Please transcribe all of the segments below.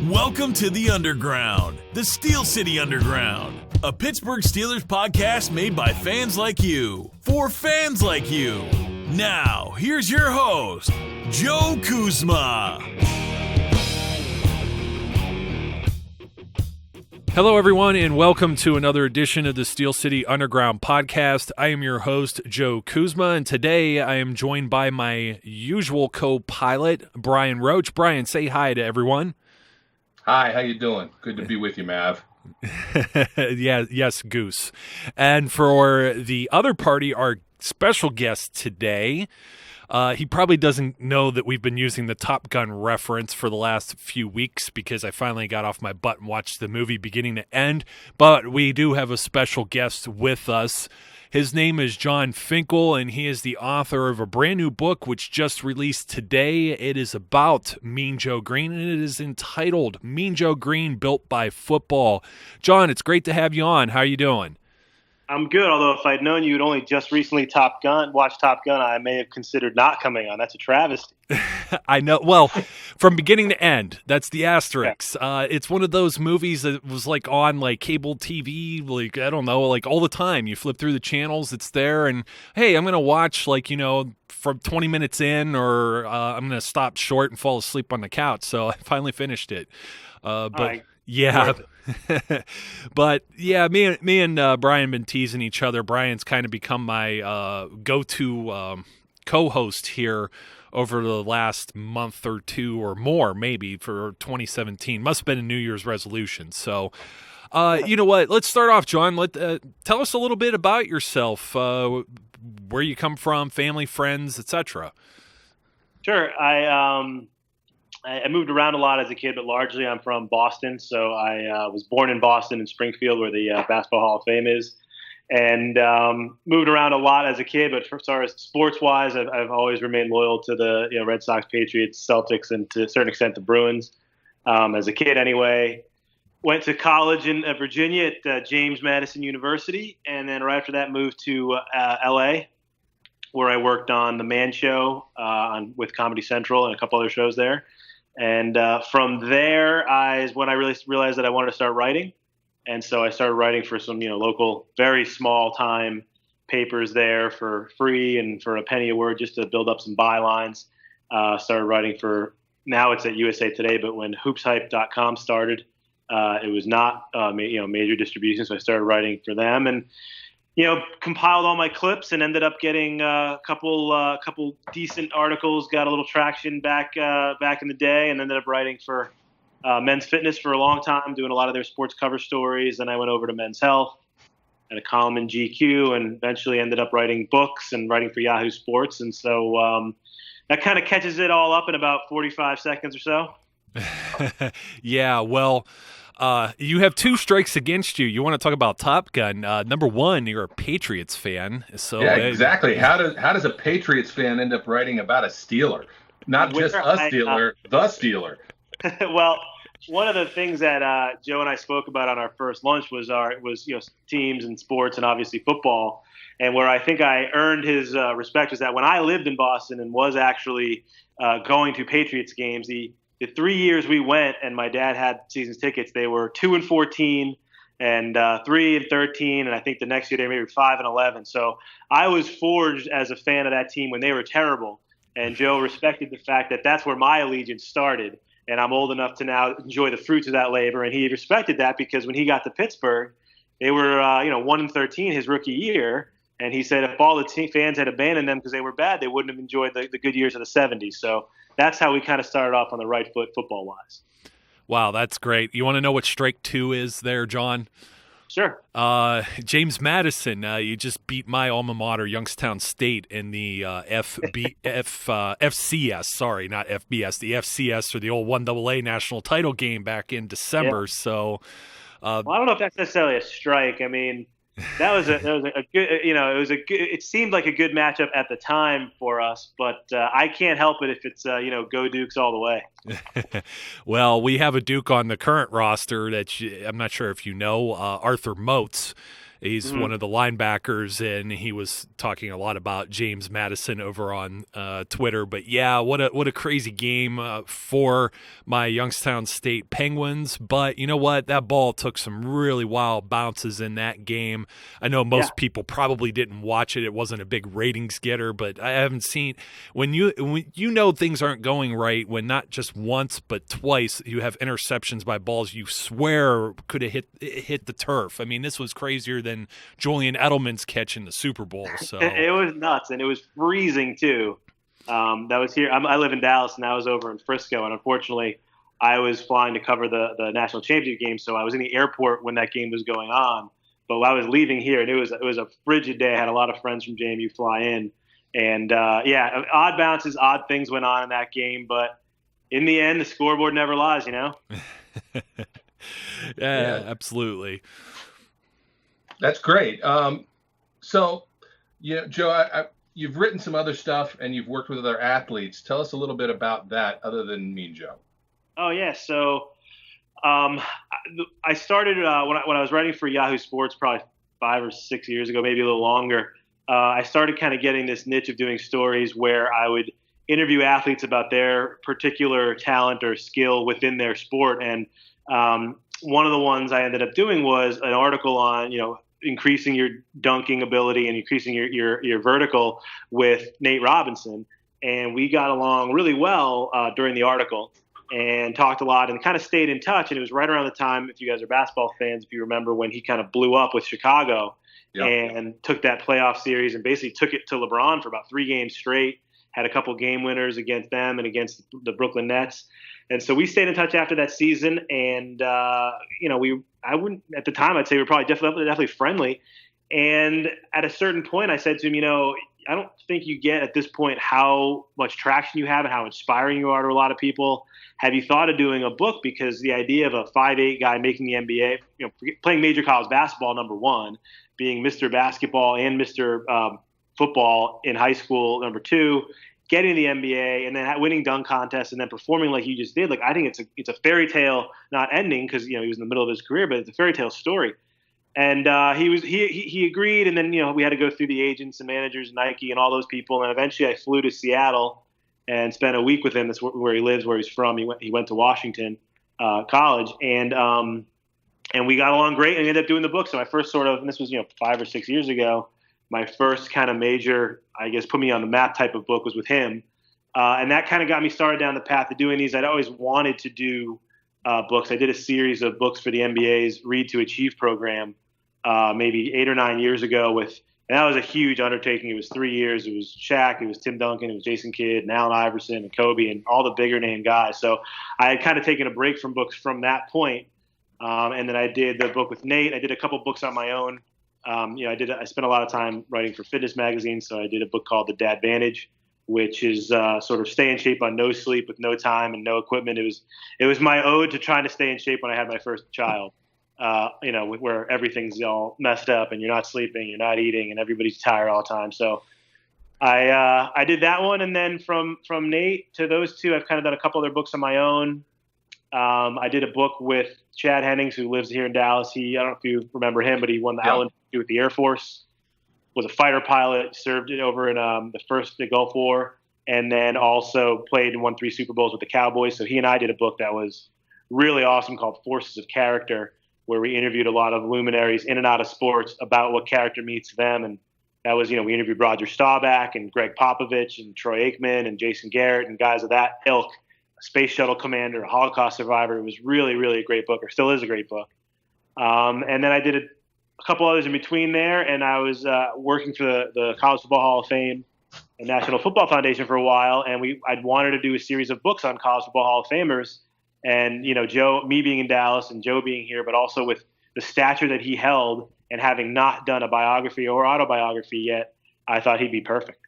Welcome to the Underground, the Steel City Underground, a Pittsburgh Steelers podcast made by fans like you, for fans like you. Now, here's your host, Joe Kuzma. Hello, everyone, and welcome to another edition of the Steel City Underground Podcast. I am your host, Joe Kuzma, and today I am joined by my usual co-pilot, Brian Roach. Brian, say hi to everyone. Hi, how you doing? Good to be with you, Mav. Yes, Goose. And for the other party, our special guest today, he probably doesn't know that we've been using the Top Gun reference for the last few weeks because I finally got off my butt and watched the movie beginning to end. But we do have a special guest with us. His name is Jon Finkel, and he is the author of a brand new book which just released today. It is about Mean Joe Greene, and it is entitled Mean Joe Greene Built by Football. Jon, it's great to have you on. How are you doing? I'm good, although if I'd known you'd only just recently watched Top Gun, I may have considered not coming on. That's a travesty. I know. Well, from beginning to end, that's the asterisk. Yeah. It's one of those movies that was like on like cable TV, like, I don't know, like all the time. You flip through the channels, it's there, and hey, I'm going to watch from 20 minutes in, or I'm going to stop short and fall asleep on the couch. So I finally finished it. Yeah. But yeah, me and Brian have been teasing each other. Brian's kind of become my go-to co-host here over the last month or two or more, maybe, for 2017. Must have been a New Year's resolution. So, you know what? Let's start off, Jon. Tell us a little bit about yourself, where you come from, family, friends, etc. Sure. I moved around a lot as a kid, but largely I'm from Boston. So I was born in Boston, in Springfield, where the Basketball Hall of Fame is, and moved around a lot as a kid. But as far as sports-wise, I've always remained loyal to the Red Sox, Patriots, Celtics, and to a certain extent the Bruins. As a kid, anyway. Went to college in Virginia at James Madison University, and then right after that moved to L.A., where I worked on The Man Show with Comedy Central and a couple other shows there. And from there is when I really realized that I wanted to start writing. And so I started writing for some, local, very small time papers there for free and for a penny a word, just to build up some bylines. Started writing now it's at USA Today, but when hoopshype.com started, it was not, major distribution. So I started writing for them and, compiled all my clips and ended up getting a couple decent articles, got a little traction back in the day, and ended up writing for Men's Fitness for a long time, doing a lot of their sports cover stories. Then I went over to Men's Health and a column in GQ, and eventually ended up writing books and writing for Yahoo Sports. And so that kind of catches it all up in about 45 seconds or so. Yeah, well, you have two strikes against you. You want to talk about Top Gun. Number one, you're a Patriots fan. So yeah, exactly. How does a Patriots fan end up writing about a Steeler? Not just a Steeler, the Steeler. Well, one of the things that Joe and I spoke about on our first lunch was teams and sports and obviously football. And where I think I earned his respect is that when I lived in Boston and was actually going to Patriots games, the 3 years we went and my dad had season tickets, they were 2-14 and 3-13. And I think the next year they were 5-11. So I was forged as a fan of that team when they were terrible. And Joe respected the fact that that's where my allegiance started. And I'm old enough to now enjoy the fruits of that labor. And he respected that because when he got to Pittsburgh, they were, 1-13 his rookie year. And he said if all the fans had abandoned them because they were bad, they wouldn't have enjoyed the good years of the 70s. So that's how we kind of started off on the right foot football-wise. Wow, that's great. You want to know what strike two is there, Jon? Sure. James Madison, you just beat my alma mater, Youngstown State, in the FCS. Sorry, not FBS. The FCS, or the old 1AA national title game back in December. Yeah. So, well, I don't know if that's necessarily a strike. I mean, that was a good. It seemed like a good matchup at the time for us, but I can't help it if it's go Dukes all the way. Well, we have a Duke on the current roster that I'm not sure if you know, Arthur Moats, He's one of the linebackers, and he was talking a lot about James Madison over on Twitter. But yeah, what a crazy game for my Youngstown State Penguins. But you know what? That ball took some really wild bounces in that game. I know most people probably didn't watch it. It wasn't a big ratings getter, but I haven't seen when you know things aren't going right when not just once but twice you have interceptions by balls you swear could have hit the turf. I mean, this was crazier than Julian Edelman's catch in the Super Bowl. So it was nuts, and it was freezing too. That was here. I live in Dallas, and I was over in Frisco, and unfortunately, I was flying to cover the national championship game, so I was in the airport when that game was going on. But I was leaving here, and it was a frigid day. I had a lot of friends from JMU fly in, and odd bounces, odd things went on in that game. But in the end, the scoreboard never lies, you know. Yeah, absolutely. That's great. So, Joe, you've written some other stuff and you've worked with other athletes. Tell us a little bit about that other than Mean Joe. Oh, yeah. So I started when I was writing for Yahoo Sports probably 5 or 6 years ago, maybe a little longer. I started kind of getting this niche of doing stories where I would interview athletes about their particular talent or skill within their sport. And one of the ones I ended up doing was an article on, increasing your dunking ability and increasing your vertical with Nate Robinson. And we got along really well during the article and talked a lot and kind of stayed in touch. And it was right around the time, if you guys are basketball fans, if you remember when he kind of blew up with Chicago and took that playoff series and basically took it to LeBron for about 3 games straight, had a couple game winners against them and against the Brooklyn Nets. And so we stayed in touch after that season, and I wouldn't at the time. I'd say we were probably definitely friendly. And at a certain point, I said to him, I don't think you get at this point how much traction you have and how inspiring you are to a lot of people. Have you thought of doing a book? Because the idea of a 5'8" guy making the NBA, playing major college basketball, number one, being Mr. Basketball and Mr. Football in high school, number two, getting the NBA and then winning dunk contests and then performing like you just did. Like, I think it's a fairy tale, not ending because, he was in the middle of his career, but it's a fairy tale story. And he agreed. And then, we had to go through the agents and managers, Nike and all those people. And eventually I flew to Seattle and spent a week with him. That's where he lives, where he's from. He went to Washington College and we got along great and ended up doing the book. So my first and this was, 5 or 6 years ago, my first kind of major, I guess, put me on the map type of book was with him. And that kind of got me started down the path of doing these. I'd always wanted to do books. I did a series of books for the NBA's Read to Achieve program maybe 8 or 9 years ago and that was a huge undertaking. It was 3 years. It was Shaq, it was Tim Duncan, it was Jason Kidd, and Allen Iverson, and Kobe, and all the bigger name guys. So I had kind of taken a break from books from that point. And then I did the book with Nate. I did a couple books on my own. I spent a lot of time writing for fitness magazines. So I did a book called The Dadvantage, which is sort of stay in shape on no sleep with no time and no equipment. It was my ode to trying to stay in shape when I had my first child, where everything's all messed up and you're not sleeping, you're not eating, and everybody's tired all the time. So I did that one. And then from Nate to those two, I've kind of done a couple other books on my own. I did a book with Chad Hennings, who lives here in Dallas. I don't know if you remember him, but he won the Allen with the Air Force, was a fighter pilot, served it over in the Gulf War, and then also played and won 3 Super Bowls with the Cowboys. So he and I did a book that was really awesome called Forces of Character, where we interviewed a lot of luminaries in and out of sports about what character means to them. And that was, we interviewed Roger Staubach and Greg Popovich and Troy Aikman and Jason Garrett and guys of that ilk, a space shuttle commander, a Holocaust survivor. It was really, really a great book, or still is a great book. And then I did a couple others in between there, and I was working for the College Football Hall of Fame and National Football Foundation for a while, and I'd wanted to do a series of books on College Football Hall of Famers. And, Joe, me being in Dallas and Joe being here, but also with the stature that he held and having not done a biography or autobiography yet, I thought he'd be perfect.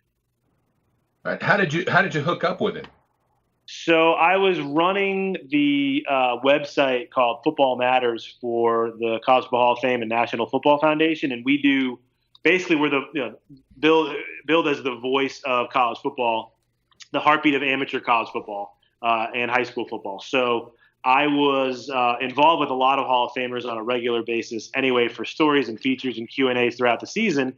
All right. How did you hook up with him? So I was running the website called Football Matters for the College Football Hall of Fame and National Football Foundation, and we do basically we're the build as the voice of college football, the heartbeat of amateur college football and high school football. So I was involved with a lot of Hall of Famers on a regular basis anyway, for stories and features and Q&As throughout the season.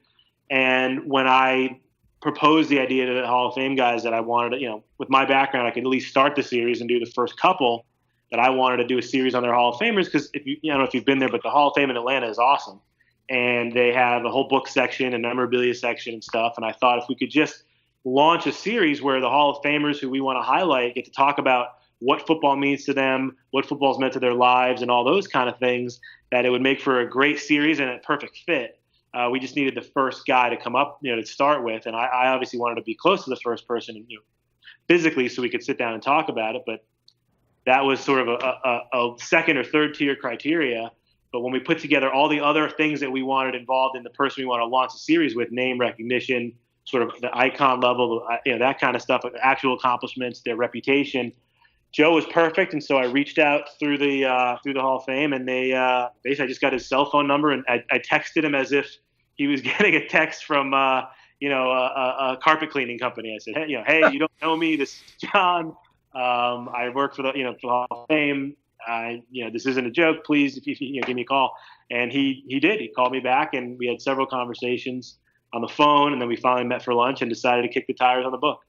And when I proposed the idea to the Hall of Fame guys that I wanted to, with my background, I could at least start the series and do the first couple, that I wanted to do a series on their Hall of Famers. Because I don't know if you've been there, but the Hall of Fame in Atlanta is awesome. And they have a whole book section and memorabilia section and stuff. And I thought if we could just launch a series where the Hall of Famers who we want to highlight get to talk about what football means to them, what football's meant to their lives, and all those kind of things, that it would make for a great series and a perfect fit. We just needed the first guy to come up, to start with. And I obviously wanted to be close to the first person, physically, so we could sit down and talk about it. But that was sort of a second or third tier criteria. But when we put together all the other things that we wanted involved in the person we want to launch a series with, name recognition, sort of the icon level, that kind of stuff, actual accomplishments, their reputation, Joe was perfect. And so I reached out through the Hall of Fame, and they basically I just got his cell phone number, and I texted him as if he was getting a text from a carpet cleaning company. I said, hey, you don't know me. This is John. I work for the for the Hall of Fame. This isn't a joke. Please, if you give me a call. And he did. He called me back, and we had several conversations on the phone, and then we finally met for lunch and decided to kick the tires on the book.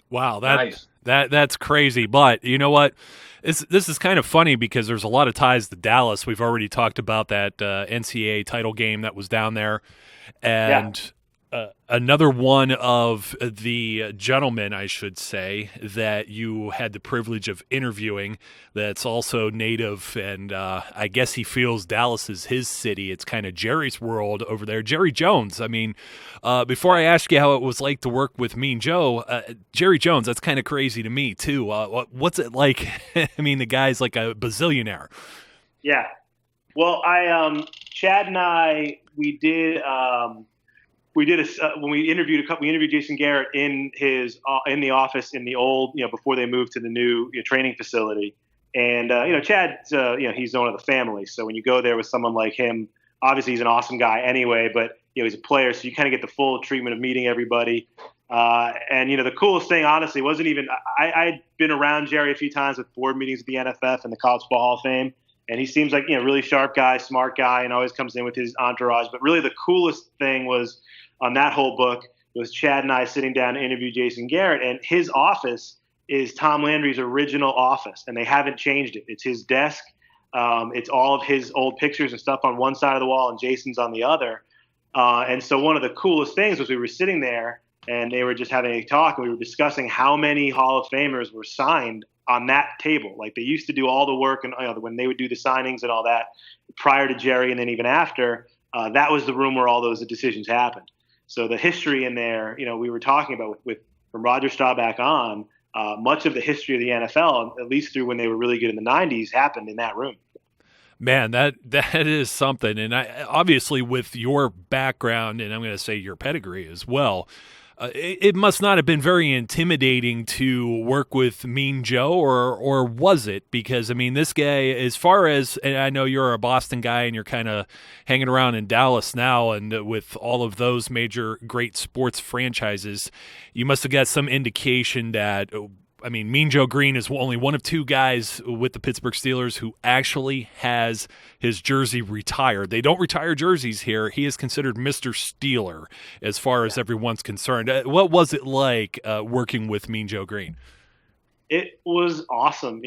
Wow, Nice. That's crazy. But you know what? This is kind of funny because there's a lot of ties to Dallas. We've already talked about that NCAA title game that was down there. And another one of the gentlemen, I should say, that you had the privilege of interviewing that's also native, and I guess he feels Dallas is his city. It's kind of Jerry's world over there. Jerry Jones. I mean, before I ask you how it was like to work with Mean Joe, Jerry Jones, that's kind of crazy to me, too. What's it like? I mean, the guy's like a bazillionaire. Yeah. Well, Chad and I, we did when we interviewed Jason Garrett in in the office in the old, before they moved to the new training facility. And, Chad's, he's one of the family. So when you go there with someone like him, obviously he's an awesome guy anyway, but, he's a player. So you kind of get the full treatment of meeting everybody. And, the coolest thing, honestly, wasn't even, I'd been around Jerry a few times with board meetings at the NFF and the College Football Hall of Fame. And he seems like, really sharp guy, smart guy, and always comes in with his entourage. But really the coolest thing was on that whole book was Chad and I sitting down to interview Jason Garrett. And his office is Tom Landry's original office, and they haven't changed it. It's his desk. It's all of his old pictures and stuff on one side of the wall, and Jason's on the other. And so one of the coolest things was we were sitting there, and they were just having a talk, and we were discussing how many Hall of Famers were signed on that table. Like they used to do all the work, and when they would do the signings and all that prior to Jerry, and then even after, that was the room where all those decisions happened. So the history in there, we were talking about with from Roger Staubach on, much of the history of the NFL, at least through when they were really good in the 90s, happened in that room. Man, that is something. And obviously with your background, and I'm going to say your pedigree as well, it must not have been very intimidating to work with Mean Joe, or was it? Because, I mean, this guy, as far as, and I know you're a Boston guy and you're kind of hanging around in Dallas now, and with all of those major great sports franchises, you must have got some indication that, I mean, Mean Joe Greene is only one of two guys with the Pittsburgh Steelers who actually has his jersey retired. They don't retire jerseys here. He is considered Mr. Steeler as far as everyone's concerned. What was it like working with Mean Joe Greene? It was awesome.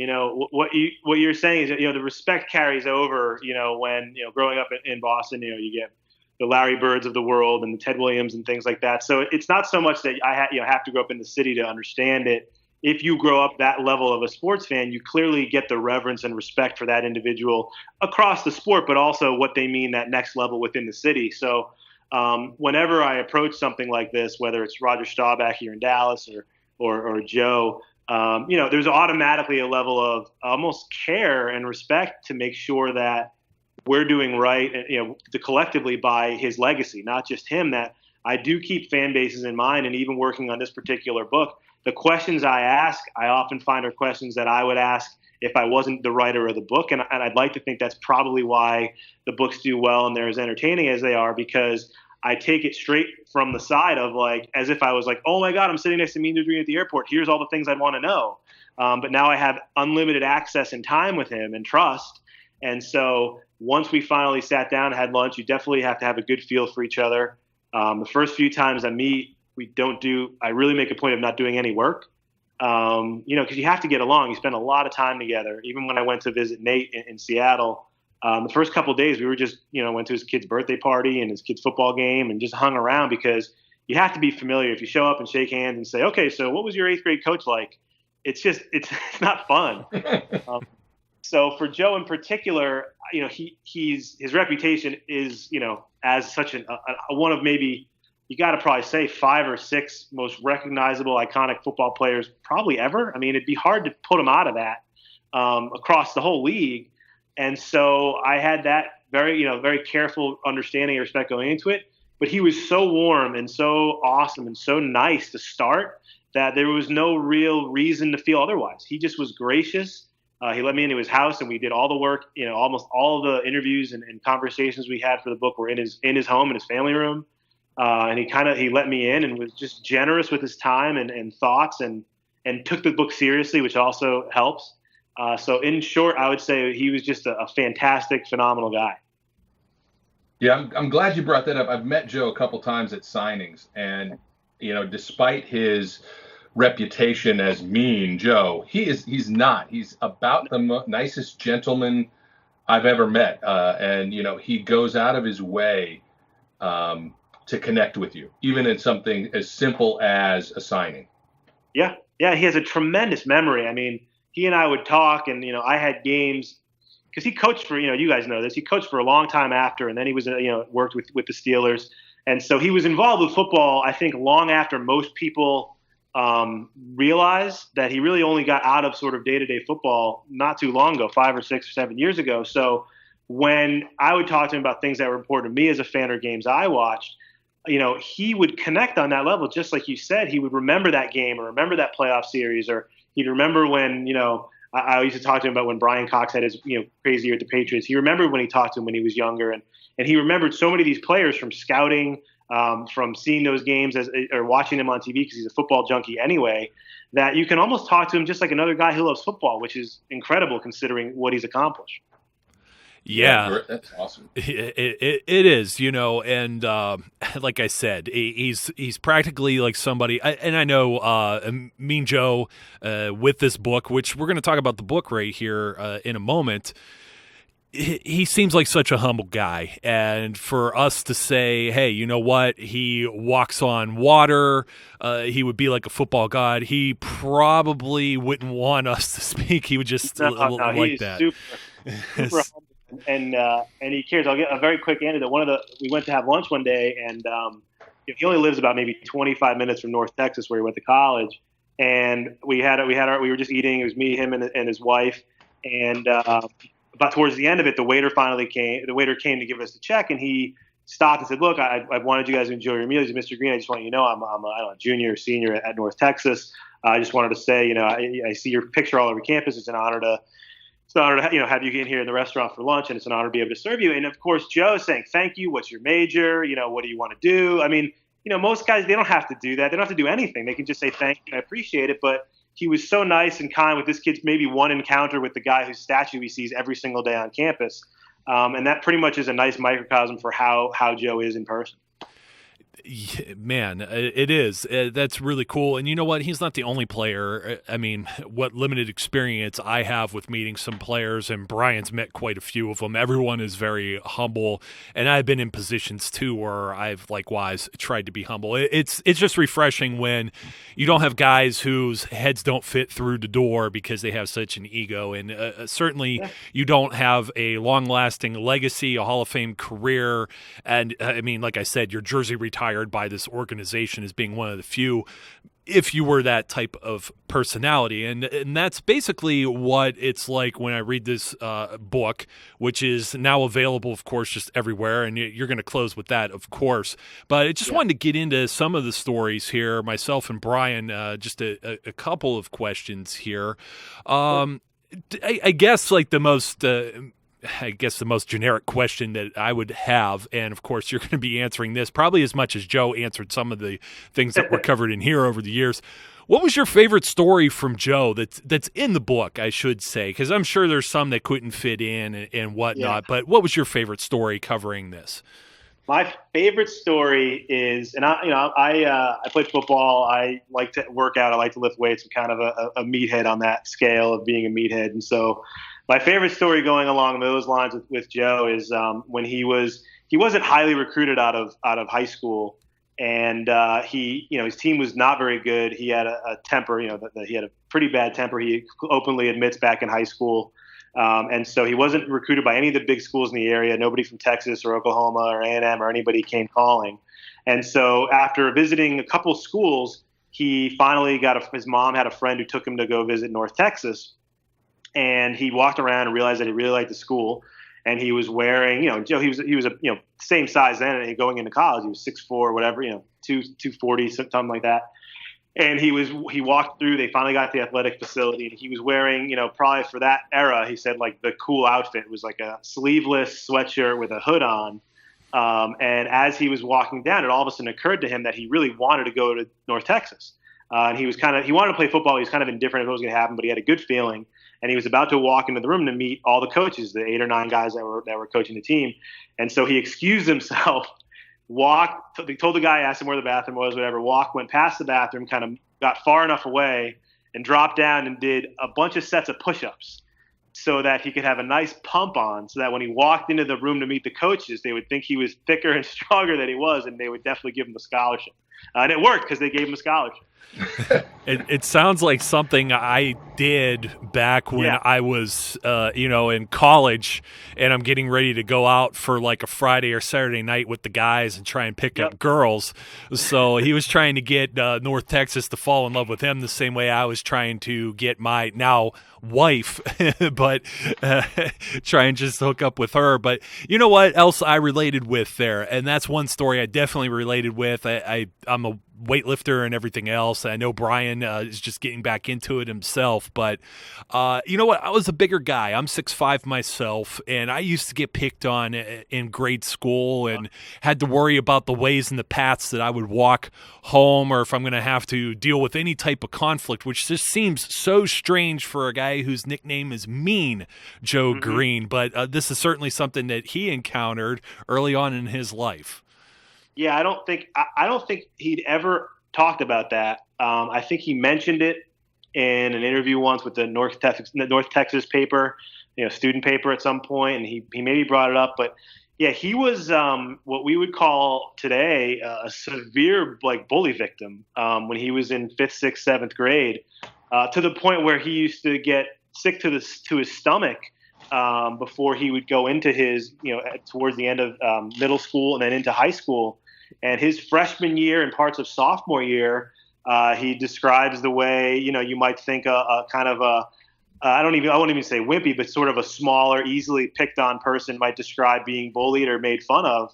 What you're saying is that, the respect carries over, when, growing up in Boston, you get the Larry Birds of the world and the Ted Williams and things like that. So it's not so much that I have to grow up in the city to understand it. If you grow up that level of a sports fan, you clearly get the reverence and respect for that individual across the sport, but also what they mean that next level within the city. So whenever I approach something like this, whether it's Roger Staubach here in Dallas or Joe, there's automatically a level of almost care and respect to make sure that we're doing right, collectively by his legacy, not just him. That I do keep fan bases in mind, and even working on this particular book, the questions I ask, I often find are questions that I would ask if I wasn't the writer of the book. And I'd like to think that's probably why the books do well and they're as entertaining as they are, because I take it straight from the side of, like, as if I was like, oh my God, I'm sitting next to Mean Joe Greene at the airport. Here's all the things I'd want to know. But now I have unlimited access and time with him and trust. And so once we finally sat down and had lunch, you definitely have to have a good feel for each other. The first few times I meet, I really make a point of not doing any work. Because you have to get along. You spend a lot of time together. Even when I went to visit Nate in Seattle, the first couple of days we were just, went to his kid's birthday party and his kid's football game and just hung around, because you have to be familiar. If you show up and shake hands and say, okay, so what was your 8th grade coach like? It's not fun. So for Joe in particular, his reputation is, as such one of maybe, you got to probably say 5 or 6 most recognizable, iconic football players probably ever. I mean, it'd be hard to put him out of that across the whole league. And so I had that very careful understanding and respect going into it. But he was so warm and so awesome and so nice to start that there was no real reason to feel otherwise. He just was gracious. He let me into his house, and we did all the work. Almost all of the interviews and conversations we had for the book were in his home, in his family room. And he let me in and was just generous with his time and thoughts, and took the book seriously, which also helps. So in short, I would say he was just a fantastic, phenomenal guy. Yeah, I'm glad you brought that up. I've met Joe a couple times at signings, and despite his reputation as mean Joe, he's not. He's about the nicest gentleman I've ever met, and he goes out of his way to connect with you, even in something as simple as a signing. Yeah, he has a tremendous memory. I mean, he and I would talk, and I had games. Because he coached for, you guys know this, he coached for a long time after, and then he was, worked with the Steelers. And so he was involved with football, I think, long after most people realized that he really only got out of sort of day-to-day football not too long ago, 5 or 6 or 7 years ago. So when I would talk to him about things that were important to me as a fan or games I watched, he would connect on that level. Just like you said, he would remember that game or remember that playoff series, or he'd remember when, I used to talk to him about when Brian Cox had his crazy year at the Patriots. He remembered when he talked to him when he was younger, and he remembered so many of these players from scouting, from seeing those games or watching them on TV, because he's a football junkie anyway, that you can almost talk to him just like another guy who loves football, which is incredible considering what he's accomplished. Yeah, that's awesome. It is, and like I said, he's practically like somebody. And I know Mean Joe with this book, which we're going to talk about the book right here in a moment. He seems like such a humble guy, and for us to say, hey, you know what, he walks on water, he would be like a football god, he probably wouldn't want us to speak. He would just like that. Super humble. And he cares. I'll get a very quick anecdote. We went to have lunch one day, and he only lives about maybe 25 minutes from North Texas, where he went to college. And we were just eating. It was me, him, and his wife. And about towards the end of it, the waiter came. The waiter came to give us the check, and he stopped and said, "Look, I wanted you guys to enjoy your meal. He's Mr. Greene. I just want you to know I'm a junior or senior at North Texas. I just wanted to say, I see your picture all over campus. It's an honor to." It's an honor to have you in here in the restaurant for lunch, and it's an honor to be able to serve you. And of course, Joe's saying, "Thank you. What's your major? What do you want to do?" I mean, most guys, they don't have to do that. They don't have to do anything. They can just say thank you. I appreciate it. But he was so nice and kind with this kid's maybe one encounter with the guy whose statue he sees every single day on campus, and that pretty much is a nice microcosm for how Joe is in person. Man, it is. That's really cool. And you know what? He's not the only player. I mean, what limited experience I have with meeting some players, and Brian's met quite a few of them. Everyone is very humble, and I've been in positions too where I've likewise tried to be humble. It's just refreshing when you don't have guys whose heads don't fit through the door because they have such an ego. And certainly you don't have a long-lasting legacy, a Hall of Fame career. And I mean, like I said, your jersey retired by this organization as being one of the few, if you were that type of personality. And that's basically what it's like when I read this book, which is now available, of course, just everywhere. And you're going to close with that, of course. But I just wanted to get into some of the stories here, myself and Brian, just a couple of questions here. I guess like the most generic question that I would have, and of course you're going to be answering this probably as much as Joe answered some of the things that were covered in here over the years. What was your favorite story from Joe that's in the book, I should say? Because I'm sure there's some that couldn't fit in and whatnot, but what was your favorite story covering this? My favorite story is, and I played football. I like to work out. I like to lift weights. I'm kind of a meathead on that scale of being a meathead. And so my favorite story going along those lines with Joe is when he wasn't highly recruited out of high school. And his team was not very good. He had a temper, he had a pretty bad temper. He openly admits back in high school. And so he wasn't recruited by any of the big schools in the area. Nobody from Texas or Oklahoma or A&M or anybody came calling. And so after visiting a couple schools, he finally his mom had a friend who took him to go visit North Texas. And he walked around and realized that he really liked the school. And he was wearing, Joe, he was a same size then, and going into college, he was 6'4", whatever, 240, something like that. And he walked through, they finally got to the athletic facility, and he was wearing, probably for that era, he said, like, the cool outfit. It was like a sleeveless sweatshirt with a hood on. And as he was walking down, it all of a sudden occurred to him that he really wanted to go to North Texas. And he wanted to play football. He was kind of indifferent if it was going to happen, but he had a good feeling. And he was about to walk into the room to meet all the coaches, the 8 or 9 guys that were coaching the team. And so he excused himself, told the guy, asked him where the bathroom was, whatever, went past the bathroom, kind of got far enough away and dropped down and did a bunch of sets of push-ups so that he could have a nice pump on, so that when he walked into the room to meet the coaches, they would think he was thicker and stronger than he was, and they would definitely give him a scholarship. And it worked because they gave him a scholarship. It sounds like something I did back when I was, in college, and I'm getting ready to go out for like a Friday or Saturday night with the guys and try and pick up girls. So he was trying to get North Texas to fall in love with him the same way I was trying to get my now wife, but try and just hook up with her. But you know what else I related with there? And that's one story I definitely related with. I'm a weightlifter and everything else. I know Brian is just getting back into it himself, but you know what? I was a bigger guy. I'm 6'5" myself, and I used to get picked on in grade school and had to worry about the ways and the paths that I would walk home, or if I'm going to have to deal with any type of conflict, which just seems so strange for a guy whose nickname is Mean Joe Greene. But this is certainly something that he encountered early on in his life. Yeah, I don't think he'd ever talked about that. I think he mentioned it in an interview once with the North Texas paper, student paper at some point, and he maybe brought it up. But yeah, he was what we would call today a severe bully victim when he was in 5th, 6th, 7th grade, to the point where he used to get sick to his stomach. Before he would go into his, towards the end of middle school and then into high school. And his freshman year and parts of sophomore year, he describes the way, you might think a kind of I won't even say wimpy, but sort of a smaller, easily picked on person might describe being bullied or made fun of.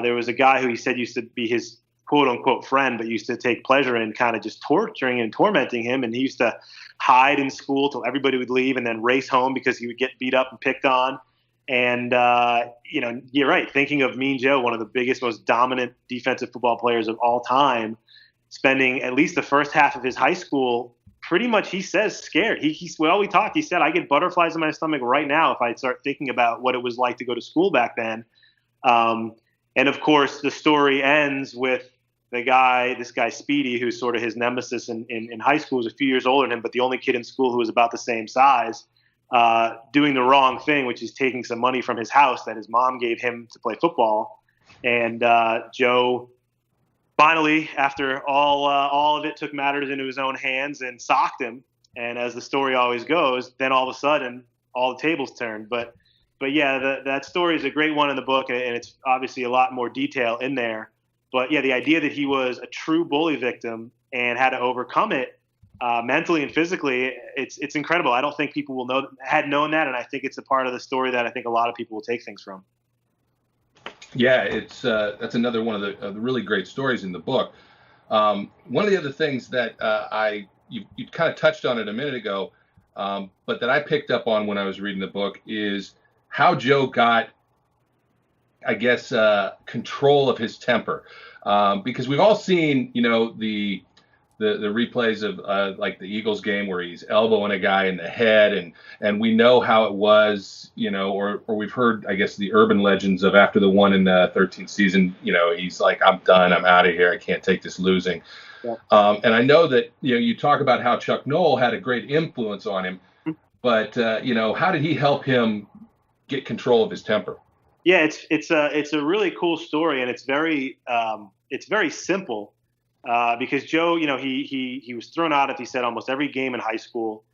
There was a guy who he said used to be his quote unquote friend, but used to take pleasure in kind of just torturing and tormenting him. And he used to hide in school till everybody would leave and then race home because he would get beat up and picked on. And, you're right. Thinking of Mean Joe, one of the biggest, most dominant defensive football players of all time, spending at least the first half of his high school, pretty much, he says, scared. We talked. He said, I get butterflies in my stomach right now if I start thinking about what it was like to go to school back then. And of course, the story ends with this guy Speedy, who's sort of his nemesis in high school, was a few years older than him, but the only kid in school who was about the same size, doing the wrong thing, which is taking some money from his house that his mom gave him to play football. And Joe finally, after all of it, took matters into his own hands and socked him. And as the story always goes, then all of a sudden, all the tables turned. But yeah, that story is a great one in the book, and it's obviously a lot more detail in there. But yeah, the idea that he was a true bully victim and had to overcome it mentally and physically, it's incredible. I don't think people had known that, and I think it's a part of the story that I think a lot of people will take things from. Yeah, that's another one of the really great stories in the book. One of the other things that you kind of touched on it a minute ago, but that I picked up on when I was reading the book is how Joe got, I guess, control of his temper, because we've all seen, the the replays of like the Eagles game where he's elbowing a guy in the head, and we know how it was, or we've heard, I guess, the urban legends of after the one in the 13th season, he's like, I'm done, I'm out of here, I can't take this losing. Yeah. And I know that you talk about how Chuck Noll had a great influence on him, but how did he help him get control of his temper? Yeah, it's a really cool story, and it's very simple. Because Joe, he was thrown out, as he said, almost every game in high school.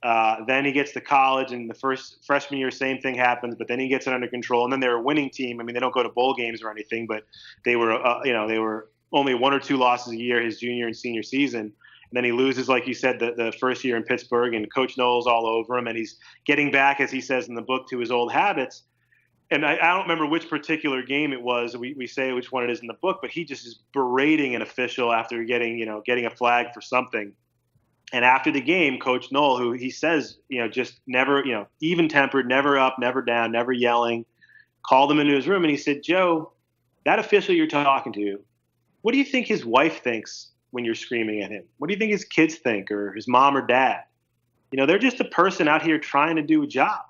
Then he gets to college, and the first freshman year, same thing happens. But then he gets it under control, and then they're a winning team. I mean, they don't go to bowl games or anything, but they were, they were only 1 or 2 losses a year his junior and senior season. And then he loses, like you said, the first year in Pittsburgh, and Coach Noll's all over him, and he's getting back, as he says in the book, to his old habits. And I don't remember which particular game it was. We say which one it is in the book, but he just is berating an official after getting a flag for something. And after the game, Coach Noll, who he says, just never, even-tempered, never up, never down, never yelling, called him into his room and he said, Joe, that official you're talking to, what do you think his wife thinks when you're screaming at him? What do you think his kids think, or his mom or dad? They're just a person out here trying to do a job.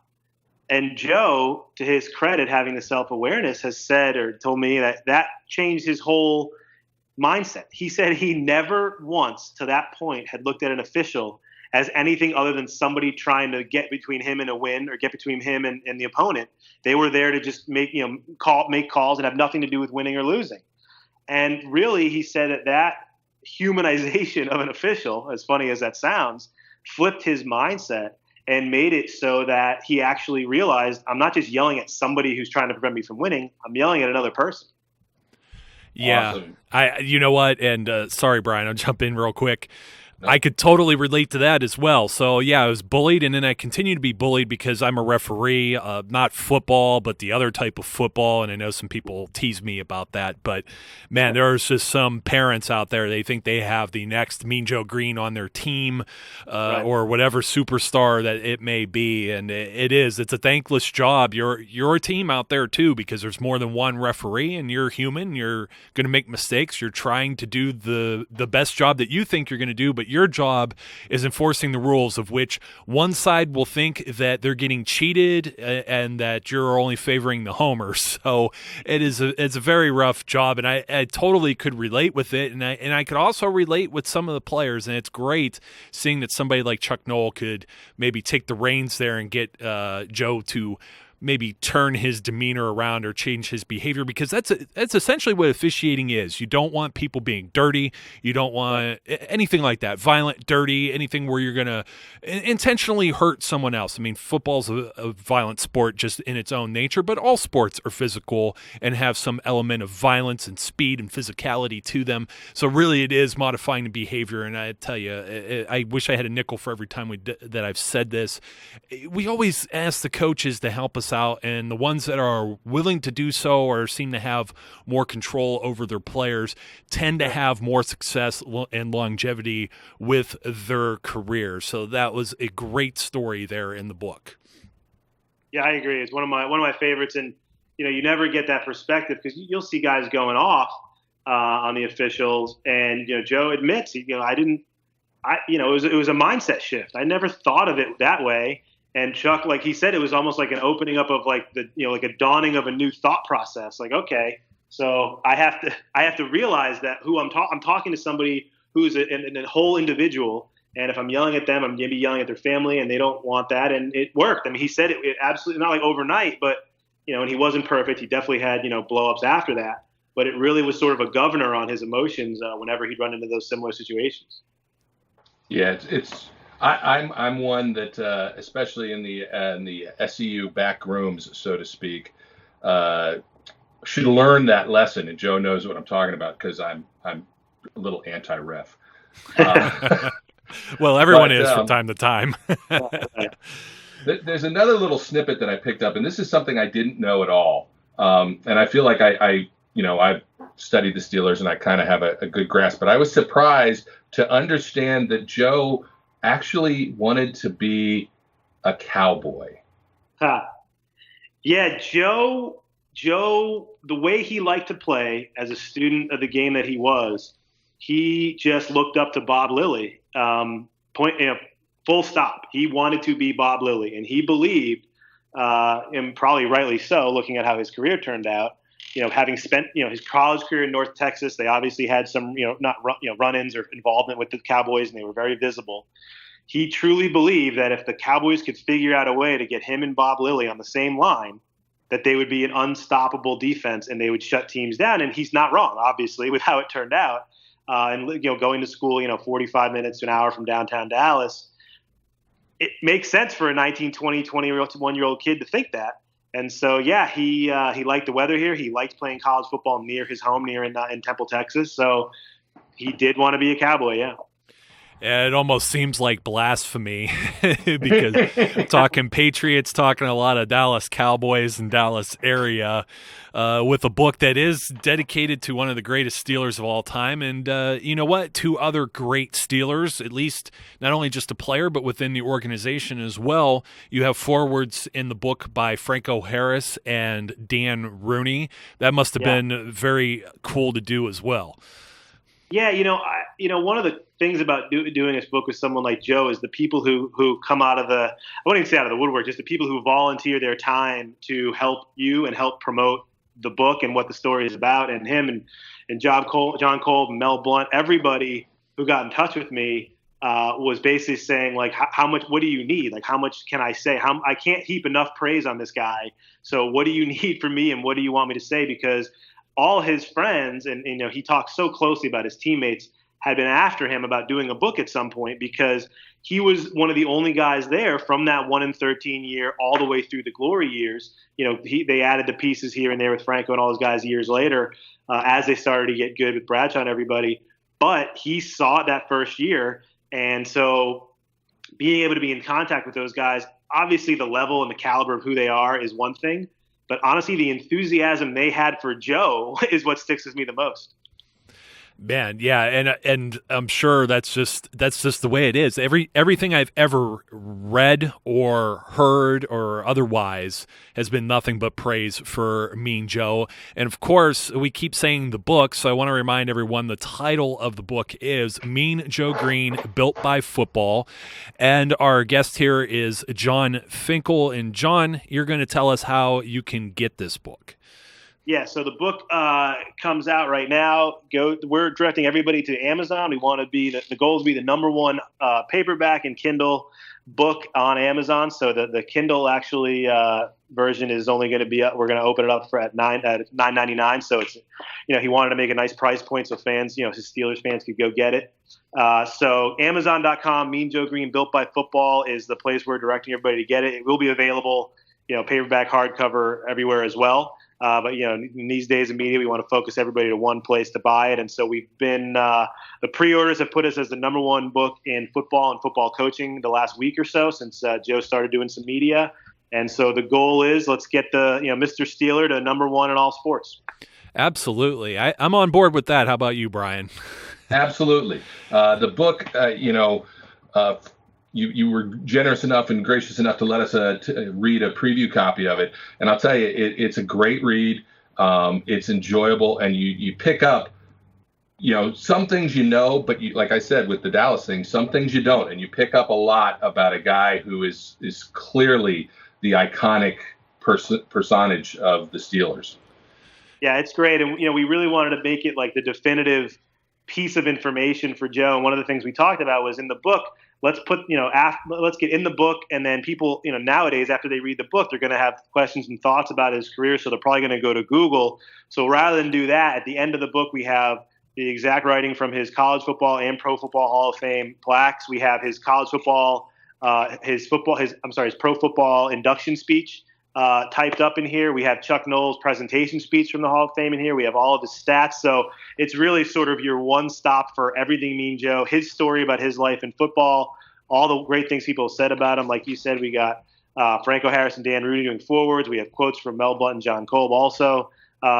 And Joe, to his credit, having the self-awareness, has said or told me that changed his whole mindset. He said he never once to that point had looked at an official as anything other than somebody trying to get between him and a win, or get between him and the opponent. They were there to just make calls and have nothing to do with winning or losing. And really, he said that humanization of an official, as funny as that sounds, flipped his mindset and made it so that he actually realized, I'm not just yelling at somebody who's trying to prevent me from winning, I'm yelling at another person. Yeah. Awesome. You know what? And sorry, Brian, I'll jump in real quick. I could totally relate to that as well. So, yeah, I was bullied, and then I continue to be bullied because I'm a referee, not football, but the other type of football, and I know some people tease me about that. But, man, there's just some parents out there, they think they have the next Mean Joe Greene on their team right, or whatever superstar that it may be, and it's a thankless job. You're a team out there, too, because there's more than one referee, and you're human. You're going to make mistakes. You're trying to do the best job that you think you're going to do, but your job is enforcing the rules, of which one side will think that they're getting cheated and that you're only favoring the homers. So it's a very rough job, and I totally could relate with it, and I could also relate with some of the players, and it's great seeing that somebody like Chuck Noll could maybe take the reins there and get Joe to maybe turn his demeanor around or change his behavior, because that's essentially what officiating is. You don't want people being dirty. You don't want anything like that, violent, dirty, anything where you're going to intentionally hurt someone else. I mean, football's a violent sport just in its own nature, but all sports are physical and have some element of violence and speed and physicality to them. So really it is modifying the behavior, and I tell you, I wish I had a nickel for every time that I've said this. We always ask the coaches to help us out, and the ones that are willing to do so or seem to have more control over their players tend to have more success and longevity with their career. So that was a great story there in the book. Yeah, I agree. It's one of my favorites, and you never get that perspective because you'll see guys going off on the officials, and Joe admits it was a mindset shift. I never thought of it that way. And Chuck, like he said, it was almost like an opening up of like like a dawning of a new thought process. Like, okay, so I have to realize that I'm talking to somebody who's a whole individual, and if I'm yelling at them, I'm maybe yelling at their family, and they don't want that. And it worked. I mean, he said it absolutely not like overnight, but and he wasn't perfect. He definitely had blow-ups after that, but it really was sort of a governor on his emotions whenever he'd run into those similar situations. Yeah, I'm one that, especially in the SCU back rooms, so to speak, should learn that lesson. And Joe knows what I'm talking about because I'm a little anti-ref. Well, everyone is from time to time. There's another little snippet that I picked up, and this is something I didn't know at all. And I feel like I've studied the Steelers and I kind of have a good grasp, but I was surprised to understand that Joe actually wanted to be a cowboy. Yeah, Joe, the way he liked to play as a student of the game that he was, he just looked up to Bob Lilly. Full stop. He wanted to be Bob Lilly, and he believed, and probably rightly so, looking at how his career turned out. Having spent his college career in North Texas, they obviously had some run-ins or involvement with the Cowboys, and they were very visible. He truly believed that if the Cowboys could figure out a way to get him and Bob Lilly on the same line, that they would be an unstoppable defense and they would shut teams down. And he's not wrong, obviously, with how it turned out. Going to school, 45 minutes to an hour from downtown Dallas, it makes sense for a 19, 20, 21-year-old kid to think that. And so, yeah, he liked the weather here. He liked playing college football near his home, in Temple, Texas. So he did want to be a Cowboy, yeah. It almost seems like blasphemy because talking Patriots, talking a lot of Dallas Cowboys and Dallas area with a book that is dedicated to one of the greatest Steelers of all time. And you know what? Two other great Steelers, at least not only just a player, but within the organization as well. You have forwards in the book by Franco Harris and Dan Rooney. That must have been very cool to do as well. Yeah, one of the things about doing this book with someone like Joe is the people who come out of I wouldn't even say out of the woodwork, just the people who volunteer their time to help you and help promote the book and what the story is about. And him and John Kolb, and Mel Blount, everybody who got in touch with me was basically saying, like, how much, what do you need? Like, how much can I say? I can't heap enough praise on this guy. So what do you need from me, and what do you want me to say? Because all his friends, and he talks so closely about his teammates, had been after him about doing a book at some point because he was one of the only guys there from that 1-13 year all the way through the glory years. They added the pieces here and there with Franco and all those guys years later as they started to get good with Bradshaw and everybody. But he saw it that first year, and so being able to be in contact with those guys, obviously the level and the caliber of who they are is one thing. But honestly, the enthusiasm they had for Joe is what sticks with me the most. Man, yeah, and I'm sure that's just the way it is. Everything I've ever read or heard or otherwise has been nothing but praise for Mean Joe. And of course, we keep saying the book, so I want to remind everyone the title of the book is Mean Joe Greene, Built by Football. And our guest here is Jon Finkel. And Jon, you're going to tell us how you can get this book. Yeah, so the book comes out right now. We're directing everybody to Amazon. We want to be the goal is to be the number one paperback and Kindle book on Amazon. So the Kindle actually version is only going to be we're going to open it up at $9.99. So it's he wanted to make a nice price point so fans, his Steelers fans could go get it. So Amazon.com, Mean Joe Greene, Built by Football is the place we're directing everybody to get it. It will be available, paperback, hardcover, everywhere as well. But in these days of media, we want to focus everybody to one place to buy it. And so we've been the pre-orders have put us as the number one book in football and football coaching the last week or so since Joe started doing some media. And so the goal is let's get the Mr. Steeler to number one in all sports. Absolutely, I'm on board with that. How about you, Brian? Absolutely, the book, You were generous enough and gracious enough to let us read a preview copy of it. And I'll tell you, it's a great read. It's enjoyable. And you pick up, some things but like I said, with the Dallas thing, some things you don't. And you pick up a lot about a guy who is clearly the iconic personage of the Steelers. Yeah, it's great. And, we really wanted to make it like the definitive piece of information for Joe. And one of the things we talked about was in the book, let's put, let's get in the book, and then people, nowadays after they read the book, they're going to have questions and thoughts about his career, so they're probably going to go to Google. So rather than do that, at the end of the book, we have the exact writing from his college football and pro football Hall of Fame plaques. We have his college football, his pro football induction speech typed up in here. We have Chuck Noll's presentation speech from the Hall of Fame in here. We have all of his stats. So it's really sort of your one stop for everything Mean Joe, his story about his life in football, all the great things people said about him. Like you said, we got Franco Harris and Dan Rooney doing forwards. We have quotes from Mel Blount and Jon Kolb also.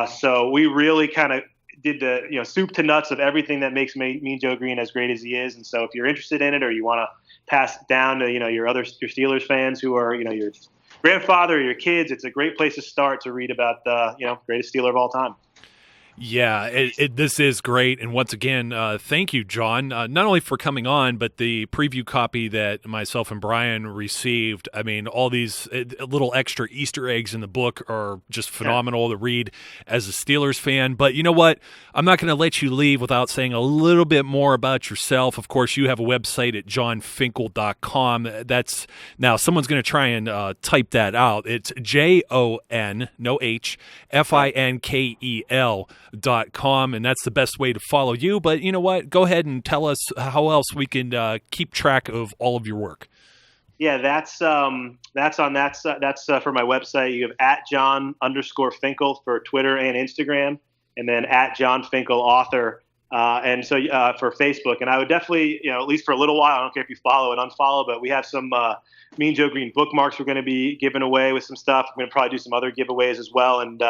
So we really kind of did the soup to nuts of everything that makes Mean Joe Greene as great as he is. And so if you're interested in it, or you want to pass it down to your Steelers fans who are your grandfather or your kids, it's a great place to start to read about the greatest Steeler of all time. Yeah, this is great. And once again, thank you, Jon, not only for coming on, but the preview copy that myself and Brian received. I mean, all these little extra Easter eggs in the book are just phenomenal to read as a Steelers fan. But you know what? I'm not going to let you leave without saying a little bit more about yourself. Of course, you have a website at jonfinkel.com. That's now someone's going to try and type that out. It's JON, no H, FINKEL.com, and that's the best way to follow you. But you know what? Go ahead and tell us how else we can keep track of all of your work. Yeah, that's for my website. You have @Jon_Finkel for Twitter and Instagram, and then @JonFinkelAuthor. And so for Facebook, and I would definitely, at least for a little while, I don't care if you follow and unfollow, but we have some me and Joe Greene bookmarks we're going to be giving away with some stuff. I'm going to probably do some other giveaways as well. And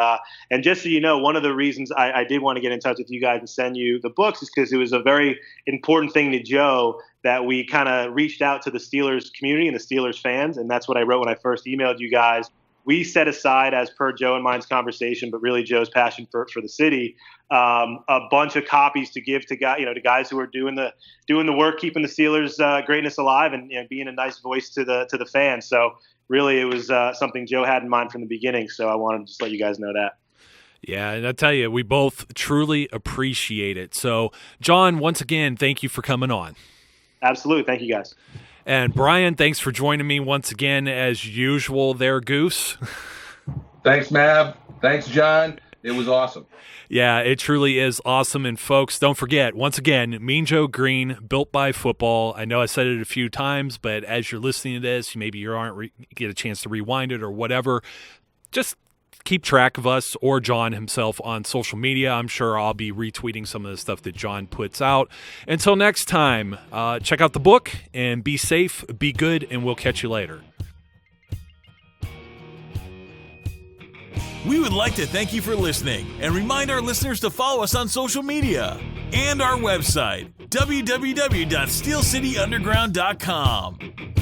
just so you know, one of the reasons I did want to get in touch with you guys and send you the books is because it was a very important thing to Joe that we kind of reached out to the Steelers community and the Steelers fans. And that's what I wrote when I first emailed you guys. We set aside, as per Joe and mine's conversation, but really Joe's passion for the city, a bunch of copies to give to guys who are doing the work, keeping the Steelers greatness alive, and being a nice voice to the fans. So really, it was something Joe had in mind from the beginning. So I wanted to just let you guys know that. Yeah, and I tell you, we both truly appreciate it. So, Jon, once again, thank you for coming on. Absolutely, thank you guys. And Brian, thanks for joining me once again, as usual there, Goose. Thanks, Mav. Thanks, Jon. It was awesome. Yeah, it truly is awesome. And folks, don't forget, once again, Mean Joe Greene, Built by Football. I know I said it a few times, but as you're listening to this, maybe you aren't get a chance to rewind it or whatever, just keep track of us or Jon himself on social media. I'm sure I'll be retweeting some of the stuff that Jon puts out. Until next time, check out the book and be safe, be good, and we'll catch you later. We would like to thank you for listening and remind our listeners to follow us on social media and our website, www.steelcityunderground.com.